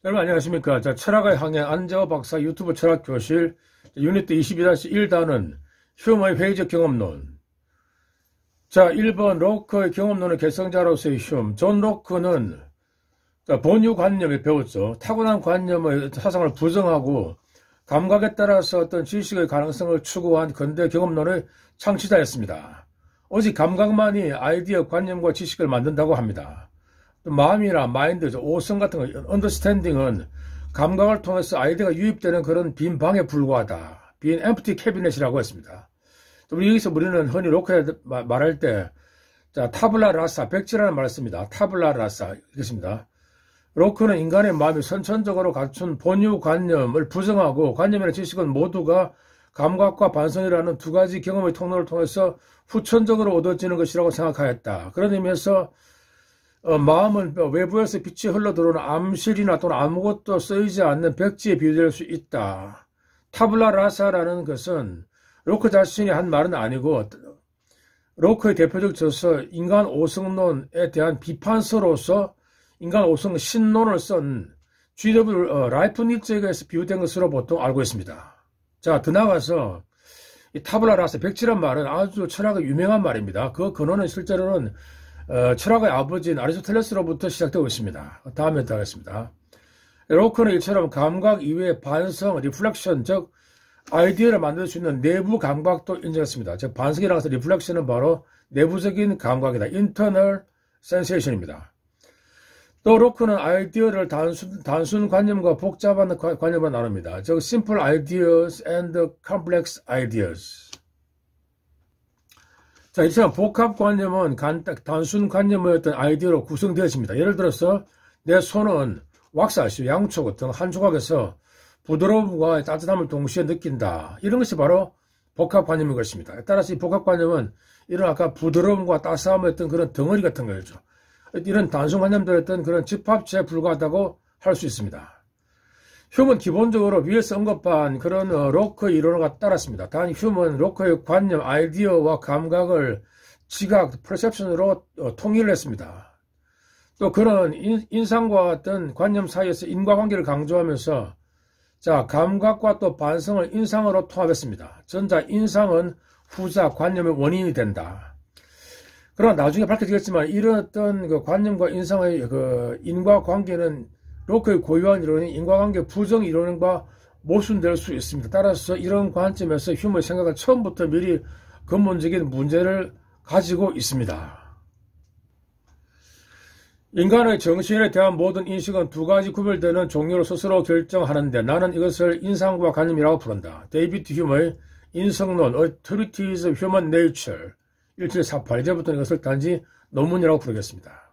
여러분 안녕하십니까. 자, 철학의 항해 안재호 박사 유튜브 철학교실 유니트 22-1단은 휴머의 회의적 경험론. 자, 1번 로커의 경험론의 결성자로서의 휴머. 존 로커는 본유관념을 배웠죠. 타고난 관념의 사상을 부정하고 감각에 따라서 어떤 지식의 가능성을 추구한 근대 경험론의 창시자였습니다. 오직 감각만이 아이디어, 관념과 지식을 만든다고 합니다. 마음이나 마인드, 오성 같은 거, 언더스탠딩은 감각을 통해서 아이디어가 유입되는 그런 빈 방에 불과하다. 빈 엠프티 캐비넷이라고 했습니다. 여기서 우리는 흔히 로커에 말할 때, 자, 타블라 라사, 백지라는 말을 씁니다. 타블라 라사, 이렇습니다. 로커는 인간의 마음이 선천적으로 갖춘 본유 관념을 부정하고 관념이나 지식은 모두가 감각과 반성이라는 두 가지 경험의 통로를 통해서 후천적으로 얻어지는 것이라고 생각하였다. 그런 의미에서 마음은 외부에서 빛이 흘러들어오는 암실이나 또는 아무것도 쓰이지 않는 백지에 비유될 수 있다. 타블라 라사라는 것은 로커 자신이 한 말은 아니고 로커의 대표적 저서 인간 오성론에 대한 비판서로서 인간 오성 신론을 쓴 G.W. 라이프니츠에게서 비유된 것으로 보통 알고 있습니다. 자, 더 나아가서 이 타블라 라사, 백지란 말은 아주 철학의 유명한 말입니다. 그 근원은 실제로는 철학의 아버지인 아리스토텔레스로부터 시작되고 있습니다. 다음에 또 하겠습니다. 로커는 이처럼 감각 이외의 반성, 리플렉션, 즉 아이디어를 만들 수 있는 내부 감각도 인정했습니다. 즉 반성이라고 해서 리플렉션은 바로 내부적인 감각이다. internal sensation입니다. 또 로커는 아이디어를 단순 관념과 복잡한 관념으로 나눕니다. 즉 simple ideas and complex ideas. 자, 이처럼 복합관념은 단순 관념의 어떤 아이디어로 구성되었습니다. 예를 들어서 내 손은 왁스, 양초 같은 한 조각에서 부드러움과 따뜻함을 동시에 느낀다. 이런 것이 바로 복합관념인 것입니다. 따라서 이 복합관념은 이런 아까 부드러움과 따스함의 어떤 그런 덩어리 같은 거죠. 이런 단순 관념들의 어떤 그런 집합체에 불과하다고 할 수 있습니다. 휴머는 기본적으로 위에서 언급한 그런 로커의 이론을 따랐습니다. 단 휴머는 로커의 관념, 아이디어와 감각을 지각, 퍼셉션으로 통일을 했습니다. 또 그런 인상과 어떤 관념 사이에서 인과관계를 강조하면서 자, 감각과 또 반성을 인상으로 통합했습니다. 전자 인상은 후자 관념의 원인이 된다. 그러나 나중에 밝혀지겠지만 이런 어떤 그 관념과 인상의 그 인과관계는 로커의 고유한 이론인 인과관계 부정 이론과 모순될 수 있습니다. 따라서 이런 관점에서 휴머의 생각은 처음부터 미리 근본적인 문제를 가지고 있습니다. 인간의 정신에 대한 모든 인식은 두 가지 구별되는 종류로 스스로 결정하는데 나는 이것을 인상과 관념이라고 부른다. 데이비드 휴머의 인성론, Authorities of Human Nature 1748. 이제부터는 이것을 단지 논문이라고 부르겠습니다.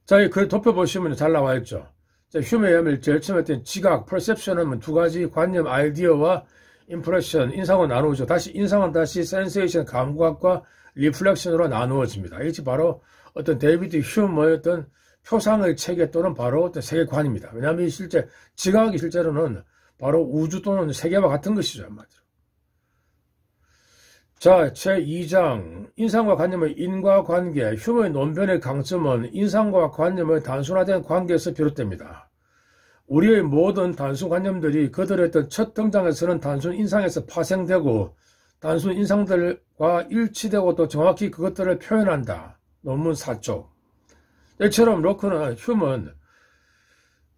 자, 이 글 덮여보시면 잘 나와 있죠. 자, 휴머에 의하면 제일 처음에 했던 지각, perception은 두 가지 관념, 아이디어와 impression, 인상으로 나누어져. 다시 인상은 다시 sensation, 감각과 reflection으로 나누어집니다. 이것이 바로 어떤 데이비드 휴머의 어떤 표상의 체계 또는 바로 어떤 세계관입니다. 왜냐하면 실제 지각이 실제로는 바로 우주 또는 세계와 같은 것이죠. 한마디로. 자, 제2장 인상과 관념의 인과관계. 휴머의 논변의 강점은 인상과 관념의 단순화된 관계에서 비롯됩니다. 우리의 모든 단순 관념들이 그들의 어떤 첫 등장에서는 단순 인상에서 파생되고 단순 인상들과 일치되고 또 정확히 그것들을 표현한다. 논문 4쪽. 이처럼 로커는 휴머는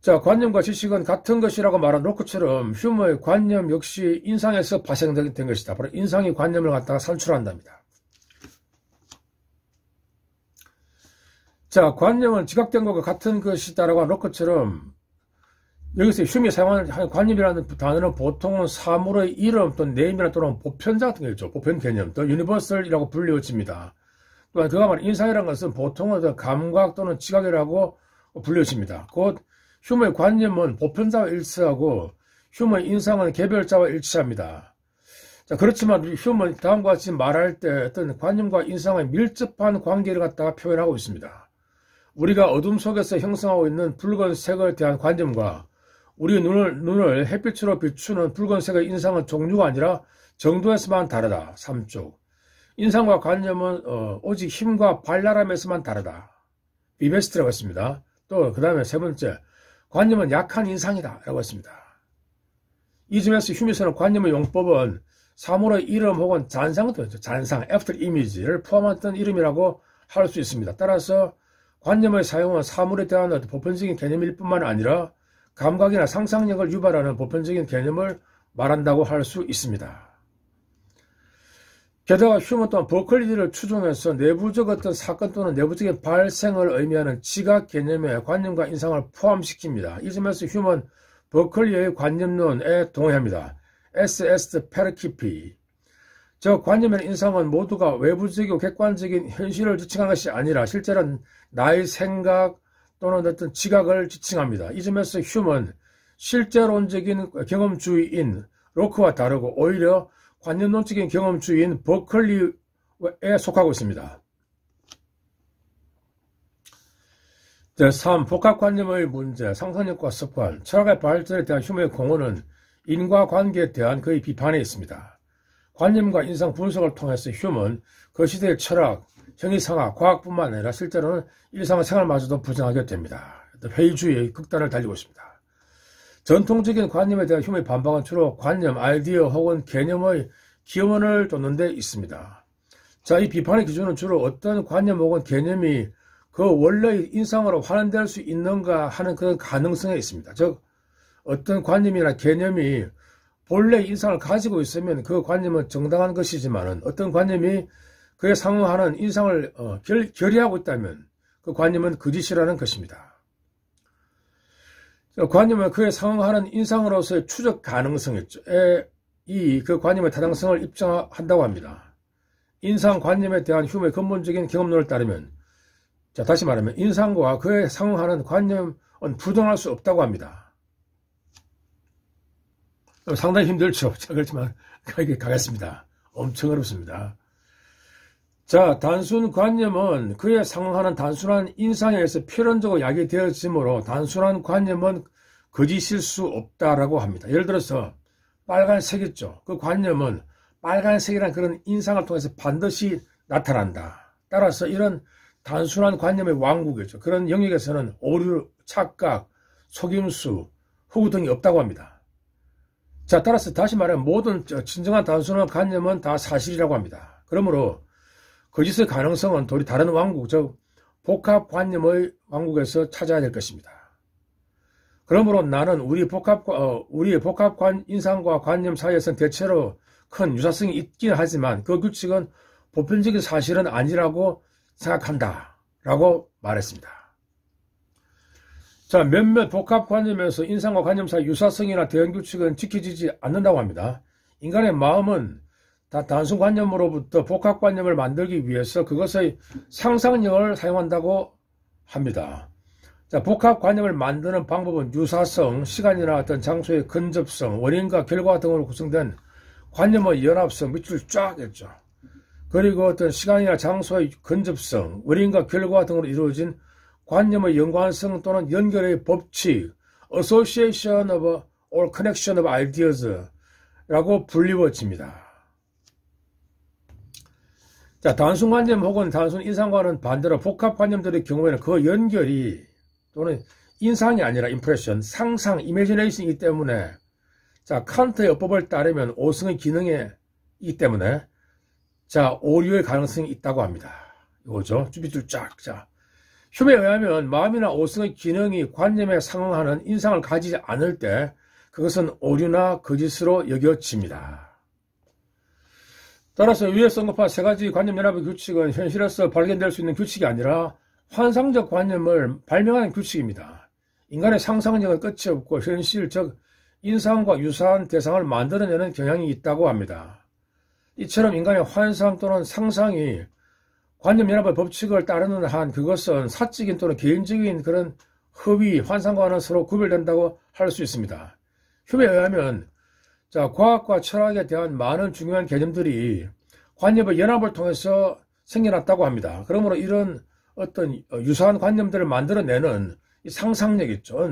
자, 관념과 지식은 같은 것이라고 말한 로커처럼 휴머의 관념 역시 인상에서 파생된 것이다. 바로 인상이 관념을 갖다가 산출한답니다. 자, 관념은 지각된 것과 같은 것이다라고 한 로커처럼 여기서 휴머이 사용하는 관념이라는 단어는 보통은 사물의 이름 또는 네임이나 또는 보편자 같은 거죠. 보편 개념, 또 유니버설이라고 불리워집니다. 또한 그가 말한 인상이라는 것은 보통은 감각 또는 지각이라고 불려집니다. 곧 휴머의 관념은 보편자와 일치하고 휴머의 인상은 개별자와 일치합니다. 자, 그렇지만 휴머는 다음과 같이 말할 때 어떤 관념과 인상의 밀접한 관계를 갖다가 표현하고 있습니다. 우리가 어둠 속에서 형성하고 있는 붉은색에 대한 관념과 우리 눈을 햇빛으로 비추는 붉은색의 인상은 종류가 아니라 정도에서만 다르다. 3쪽. 인상과 관념은 오직 힘과 발랄함에서만 다르다. 비베스트라고 했습니다. 또 그 다음에 세 번째, 관념은 약한 인상이다 라고 했습니다. 이 점에서 휴미스는 관념의 용법은 사물의 이름 혹은 잔상도 잔상, 애프터 이미지를 포함했던 이름이라고 할 수 있습니다. 따라서 관념의 사용은 사물에 대한 보편적인 개념일 뿐만 아니라 감각이나 상상력을 유발하는 보편적인 개념을 말한다고 할 수 있습니다. 게다가 휴먼 또한 버클리를 추종해서 내부적 어떤 사건 또는 내부적인 발생을 의미하는 지각 개념에 관념과 인상을 포함시킵니다. 이 점에서 휴먼 버클리의 관념론에 동의합니다. S.S. 페르키피. 저 관념의 인상은 모두가 외부적이고 객관적인 현실을 지칭한 것이 아니라 실제로는 나의 생각 또는 어떤 지각을 지칭합니다. 이 점에서 휴먼 실제론적인 경험주의인 로크와 다르고 오히려 관념론적인 경험주의인 버클리에 속하고 있습니다. 3. 복합관념의 문제, 상상력과 습관, 철학의 발전에 대한 휴머의 공헌은 인과관계에 대한 그의 비판에 있습니다. 관념과 인상 분석을 통해서 휴머는 그 시대의 철학, 형이상학, 과학뿐만 아니라 실제로는 일상생활마저도 부정하게 됩니다. 회의주의의 극단을 달리고 있습니다. 전통적인 관념에 대한 휴머의 반박은 주로 관념, 아이디어 혹은 개념의 기원을 쫓는 데 있습니다. 자, 이 비판의 기준은 주로 어떤 관념 혹은 개념이 그 원래의 인상으로 환원될 수 있는가 하는 그런 가능성에 있습니다. 즉, 어떤 관념이나 개념이 본래의 인상을 가지고 있으면 그 관념은 정당한 것이지만 어떤 관념이 그에 상응하는 인상을 결의하고 있다면 그 관념은 거짓이라는 것입니다. 관념은 그에 상응하는 인상으로서의 추적 가능성이죠. 그 관념의 타당성을 입증한다고 합니다. 인상 관념에 대한 휴머의 근본적인 경험론을 따르면, 자, 다시 말하면 인상과 그에 상응하는 관념은 부정할 수 없다고 합니다. 상당히 힘들죠. 자, 그렇지만 가겠습니다. 엄청 어렵습니다. 자, 단순 관념은 그에 상응하는 단순한 인상에 의해서 필연적으로 야기되어지므로 단순한 관념은 거짓일 수 없다라고 합니다. 예를 들어서 빨간색 있죠. 그 관념은 빨간색이라는 그런 인상을 통해서 반드시 나타난다. 따라서 이런 단순한 관념의 왕국이죠. 그런 영역에서는 오류, 착각, 속임수, 허구 등이 없다고 합니다. 자, 따라서 다시 말하면 모든 진정한 단순한 관념은 다 사실이라고 합니다. 그러므로 거짓의 가능성은 도리 다른 왕국, 즉 복합관념의 왕국에서 찾아야 될 것입니다. 그러므로 나는 우리의 인상과 관념 사이에서는 대체로 큰 유사성이 있긴 하지만 그 규칙은 보편적인 사실은 아니라고 생각한다 라고 말했습니다. 자, 몇몇 복합관념에서 인상과 관념 사이 유사성이나 대응 규칙은 지켜지지 않는다고 합니다. 인간의 마음은 다 단순 관념으로부터 복합관념을 만들기 위해서 그것의 상상력을 사용한다고 합니다. 자, 복합관념을 만드는 방법은 유사성, 시간이나 어떤 장소의 근접성, 원인과 결과 등으로 구성된 관념의 연합성 밑줄 쫙 했죠. 그리고 어떤 시간이나 장소의 근접성, 원인과 결과 등으로 이루어진 관념의 연관성 또는 연결의 법칙, association of or connection of ideas 라고 불리워집니다. 자, 단순 관념 혹은 단순 인상과는 반대로 복합 관념들의 경우에는 그 연결이 또는 인상이 아니라 impression, 상상, imagination이기 때문에 자, 칸트의 어법을 따르면 오승의 기능이기 때문에 자, 오류의 가능성이 있다고 합니다. 이거죠. 주빗줄 쫙. 자, 휴메에 의하면 마음이나 오승의 기능이 관념에 상응하는 인상을 가지지 않을 때 그것은 오류나 거짓으로 여겨집니다. 따라서 위에서 언급한 세 가지 관념 연합의 규칙은 현실에서 발견될 수 있는 규칙이 아니라 환상적 관념을 발명하는 규칙입니다. 인간의 상상력은 끝이 없고 현실, 즉 인상과 유사한 대상을 만들어내는 경향이 있다고 합니다. 이처럼 인간의 환상 또는 상상이 관념 연합의 법칙을 따르는 한 그것은 사적인 또는 개인적인 그런 허위, 환상과는 서로 구별된다고 할 수 있습니다. 휴메에 의하면 자, 과학과 철학에 대한 많은 중요한 개념들이 관념의 연합을 통해서 생겨났다고 합니다. 그러므로 이런 어떤 유사한 관념들을 만들어내는 이 상상력 있죠.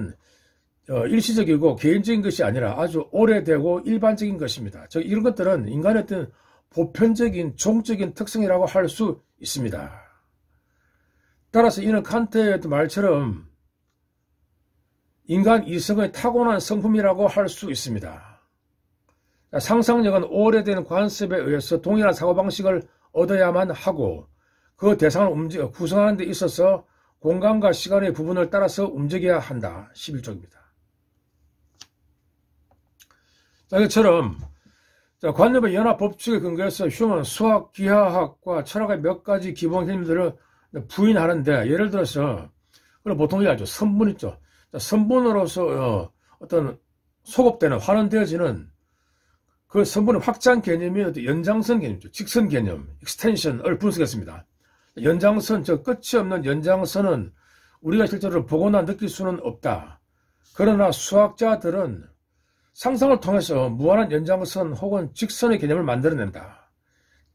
일시적이고 개인적인 것이 아니라 아주 오래되고 일반적인 것입니다. 즉 이런 것들은 인간의 어떤 보편적인 종적인 특성이라고 할 수 있습니다. 따라서 이는 칸트의 말처럼 인간 이성의 타고난 성품이라고 할 수 있습니다. 상상력은 오래된 관습에 의해서 동일한 사고방식을 얻어야만 하고 그 대상을 구성하는 데 있어서 공간과 시간의 부분을 따라서 움직여야 한다. 11쪽입니다. 이것처럼 관념의 연합 법칙에 근거해서 휴먼은 수학, 기하학과 철학의 몇 가지 기본 개념들을 부인하는데, 예를 들어서 보통 얘기하죠. 선분 있죠. 선분으로서 어떤 소급되는, 환원되어지는 그 선분의 확장 개념이 연장선 개념이죠. 직선 개념, 익스텐션을 분석했습니다. 연장선, 끝이 없는 연장선은 우리가 실제로 보거나 느낄 수는 없다. 그러나 수학자들은 상상을 통해서 무한한 연장선 혹은 직선의 개념을 만들어낸다.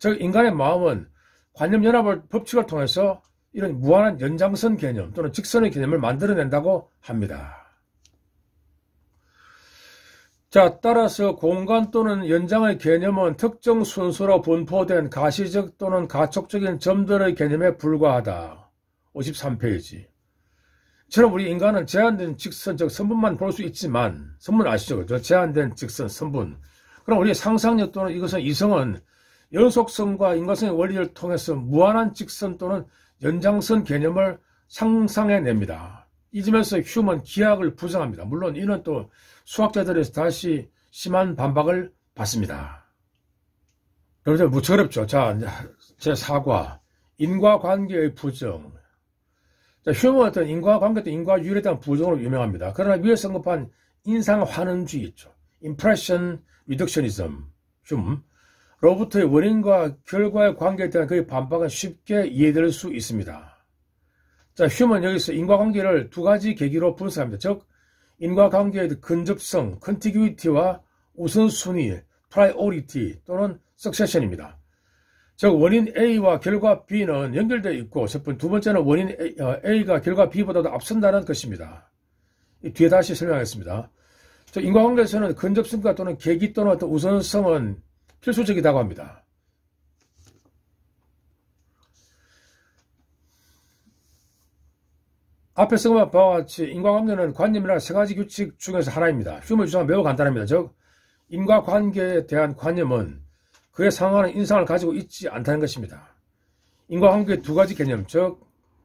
즉 인간의 마음은 관념연합 법칙을 통해서 이런 무한한 연장선 개념 또는 직선의 개념을 만들어낸다고 합니다. 자, 따라서 공간 또는 연장의 개념은 특정 순서로 분포된 가시적 또는 가촉적인 점들의 개념에 불과하다. 53페이지. 처럼 우리 인간은 제한된 직선, 즉 선분만 볼 수 있지만, 선분 아시죠? 제한된 직선, 선분. 그럼 우리의 상상력 또는 이것은 이성은 연속성과 인과성의 원리를 통해서 무한한 직선 또는 연장선 개념을 상상해냅니다. 이 점에서 휴먼 기하학을 부정합니다. 물론 이는 또 수학자들에서 다시 심한 반박을 받습니다. 그래서 무척 어렵죠. 자, 제4과 인과관계의 부정. 휴먼은 어떤 인과관계 또 인과유일에 대한 부정으로 유명합니다. 그러나 위에 언급한 인상환원주의 있죠. Impression Reductionism, 로부터의 원인과 결과의 관계에 대한 그의 반박은 쉽게 이해될 수 있습니다. 자, 휴먼은 여기서 인과관계를 두 가지 계기로 분석합니다. 즉, 인과관계의 근접성, contiguity와 우선순위, priority 또는 succession입니다. 즉 원인 A와 결과 B는 연결되어 있고 두 번째는 원인 A가 결과 B보다도 앞선다는 것입니다. 뒤에 다시 설명하겠습니다. 즉 인과관계에서는 근접성과 또는 계기 또는 어떤 우선성은 필수적이라고 합니다. 앞에서 언급한 바와 같이 인과관계는 관념이나 세 가지 규칙 중에서 하나입니다. 휴먼 주장은 매우 간단합니다. 즉 인과관계에 대한 관념은 그에 상응하는 인상을 가지고 있지 않다는 것입니다. 인과관계의 두 가지 개념, 즉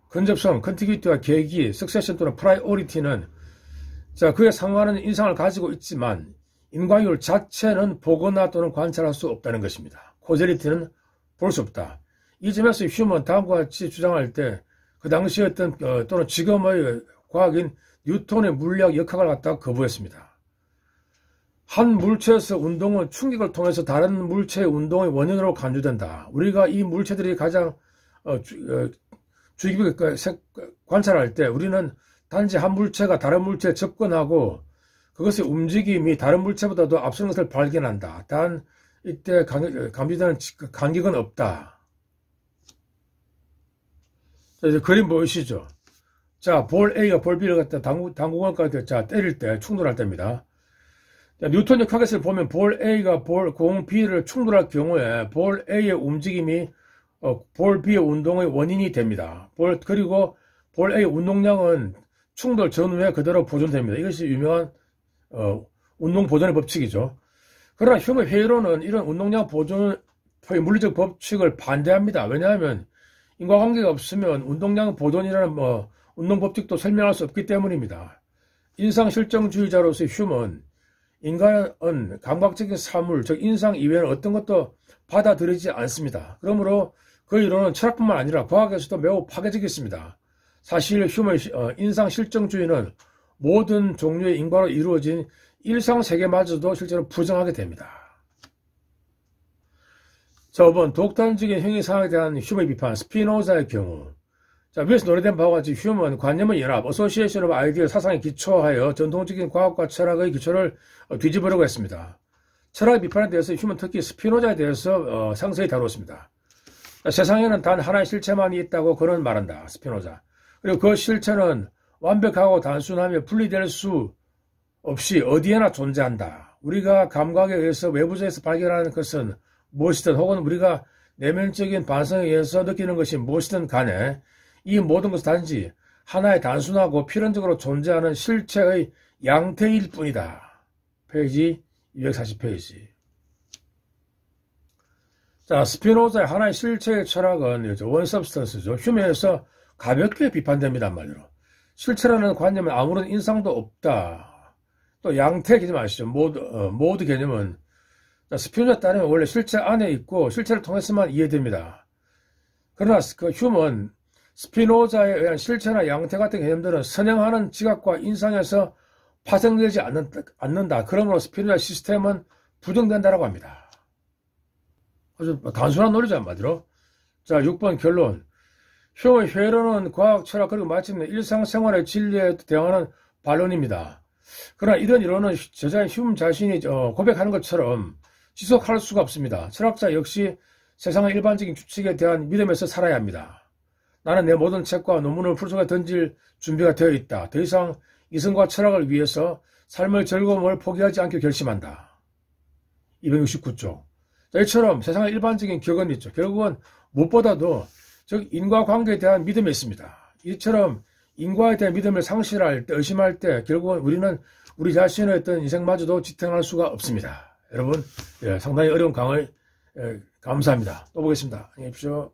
근접성, 컨티기티와 계기, 석세션 또는 프라이오리티는 그에 상응하는 인상을 가지고 있지만 인과율 자체는 보거나 또는 관찰할 수 없다는 것입니다. 코젤리티는 볼 수 없다. 이 점에서 휴먼은 다음과 같이 주장할 때 그 당시에 어떤 또는 지금의 과학인 뉴턴의 물리학 역학을 갖다가 거부했습니다. 한 물체에서 운동은 충격을 통해서 다른 물체의 운동의 원인으로 간주된다. 우리가 이 물체들이 가장 주의 깊게 관찰할 때 우리는 단지 한 물체가 다른 물체에 접근하고 그것의 움직임이 다른 물체보다도 앞선 것을 발견한다. 단 이때 감지되는 간격은 없다. 자, 이제 그림 보이시죠? 자, 볼 A가 볼 B를 갖다 당구공까지 때릴 때 충돌할 때입니다. 자, 뉴턴 역학에서 보면 볼 A가 공 B를 충돌할 경우에 볼 A의 움직임이 볼 B의 운동의 원인이 됩니다. 그리고 볼 A의 운동량은 충돌 전후에 그대로 보존됩니다. 이것이 유명한 운동 보존의 법칙이죠. 그러나 휴먼 회의론은 이런 운동량 보존의 물리적 법칙을 반대합니다. 왜냐하면 인과관계가 없으면 운동량 보존이라는 운동 법칙도 설명할 수 없기 때문입니다. 인상실정주의자로서의 휴먼, 인간은 감각적인 사물, 즉 인상 이외에는 어떤 것도 받아들이지 않습니다. 그러므로 그 이론은 철학뿐만 아니라 과학에서도 매우 파괴적이었습니다. 사실 휴먼 인상실정주의는 모든 종류의 인과로 이루어진 일상세계마저도 실제로 부정하게 됩니다. 자, 5번 독단적인 행위상황에 대한 휴먼의 비판, 스피노자의 경우. 자, 위에서 노래된 바와 같이 휴먼, 관념의 연합, 어소시에이션 오브 아이디어 사상에 기초하여 전통적인 과학과 철학의 기초를 뒤집으려고 했습니다. 철학의 비판에 대해서 휴먼 특히 스피노자에 대해서 상세히 다루었습니다. 자, 세상에는 단 하나의 실체만이 있다고 그는 말한다. 스피노자. 그리고 그 실체는 완벽하고 단순하며 분리될 수 없이 어디에나 존재한다. 우리가 감각에 의해서 외부적에서 발견하는 것은 무엇이든 혹은 우리가 내면적인 반성에 의해서 느끼는 것이 무엇이든 간에 이 모든 것은 단지 하나의 단순하고 필연적으로 존재하는 실체의 양태일 뿐이다. 페이지 240페이지. 자, 스피노자의 하나의 실체의 철학은 원서브스턴스죠. 휴메에서 가볍게 비판됩니다. 한마디로. 실체라는 관념은 아무런 인상도 없다. 또 양태 개념 아시죠? 모드 개념은 스피노자에 따르면 원래 실체 안에 있고 실체를 통해서만 이해됩니다. 그러나 그 휴먼, 스피노자에 의한 실체나 양태 같은 개념들은 선행하는 지각과 인상에서 파생되지 않는다. 그러므로 스피노자 시스템은 부정된다라고 합니다. 아주 단순한 논리죠, 한마디로. 자, 6번 결론. 휴머의 회로는 과학, 철학, 그리고 마침내 일상생활의 진리에 대항하는 반론입니다. 그러나 이런 이론은 저자인 휴머 자신이 고백하는 것처럼 지속할 수가 없습니다. 철학자 역시 세상의 일반적인 규칙에 대한 믿음에서 살아야 합니다. 나는 내 모든 책과 논문을 풀 속에 던질 준비가 되어 있다. 더 이상 이성과 철학을 위해서 삶의 즐거움을 포기하지 않기로 결심한다. 269쪽. 이처럼 세상의 일반적인 격언 있죠. 결국은 무엇보다도 즉 인과관계에 대한 믿음이 있습니다. 이처럼 인과에 대한 믿음을 상실할 때, 의심할 때 결국은 우리는 우리 자신의 어떤 인생마저도 지탱할 수가 없습니다. 여러분, 상당히 어려운 강의 감사합니다. 또 보겠습니다. 안녕히 계십시오.